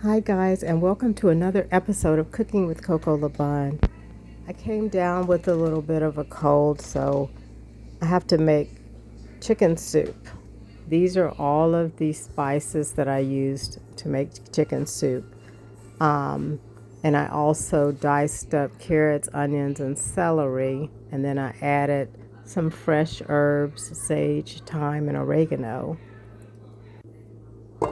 Hi guys, and welcome to another episode of Cooking with Coco LaBon. I came down with a little bit of a cold, so I have to make chicken soup. These are all of the spices that I used to make chicken soup. And I also diced up carrots, onions, and celery, and then I added some fresh herbs, sage, thyme, and oregano.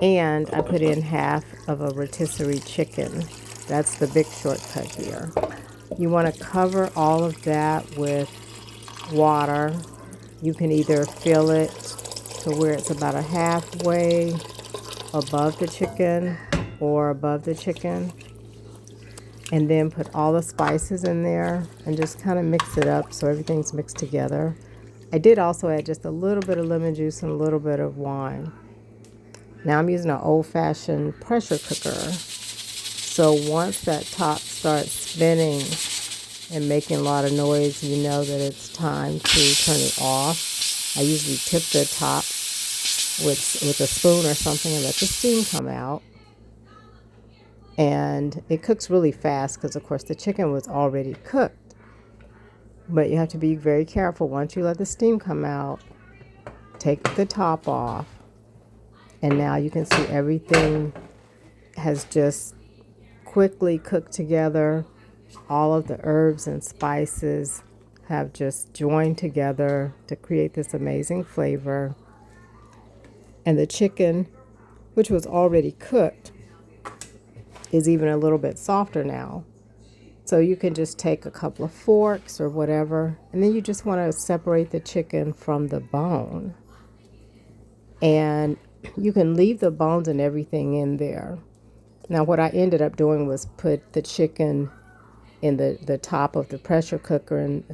And I put in half of a rotisserie chicken. That's the big shortcut here. You want to cover all of that with water. You can either fill it to where it's about a halfway above the chicken or above the chicken. And then put all the spices in there and just kind of mix it up so everything's mixed together. I did also add just a little bit of lemon juice and a little bit of wine. Now I'm using an old-fashioned pressure cooker. So once that top starts spinning and making a lot of noise, you know that it's time to turn it off. I usually tip the top with a spoon or something and let the steam come out. And it cooks really fast because, of course, the chicken was already cooked. But you have to be very careful. Once you let the steam come out, take the top off. And now you can see everything has just quickly cooked together. All of the herbs and spices have just joined together to create this amazing flavor. And the chicken, which was already cooked, is even a little bit softer now. So you can just take a couple of forks or whatever, and then you just want to separate the chicken from the bone. And you can leave the bones and everything in there. Now what I ended up doing was put the chicken in the top of the pressure cooker and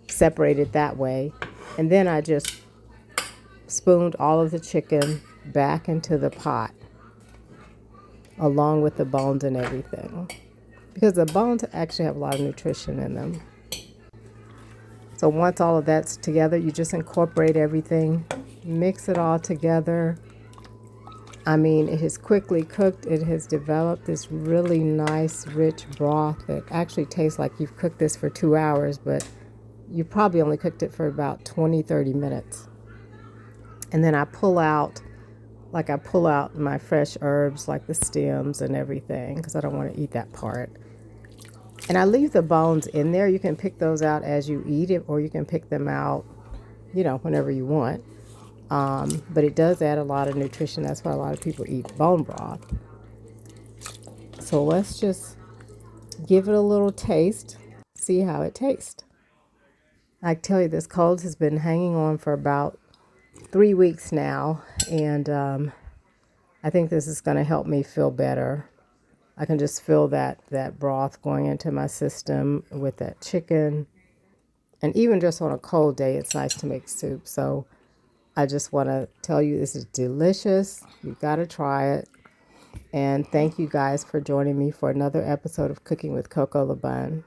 separate it that way. And then I just spooned all of the chicken back into the pot along with the bones and everything, because the bones actually have a lot of nutrition in them. So once all of that's together, you just incorporate everything, mix it all together. I mean, it has quickly cooked. It has developed this really nice, rich broth that actually tastes like you've cooked this for 2 hours, but you probably only cooked it for about 20-30 minutes. And then I pull out my fresh herbs, like the stems and everything, because I don't want to eat that part. And I leave the bones in there. You can pick those out as you eat it, or you can pick them out, whenever you want. But it does add a lot of nutrition. That's why a lot of people eat bone broth. So let's just give it a little taste, see how it tastes. I tell you, this cold has been hanging on for about 3 weeks now, and I think this is going to help me feel better. I can just feel that broth going into my system with that chicken. And even just on a cold day, it's nice to make soup. So I just want to tell you, this is delicious. You've got to try it. And thank you guys for joining me for another episode of Cooking with Coco LaBon.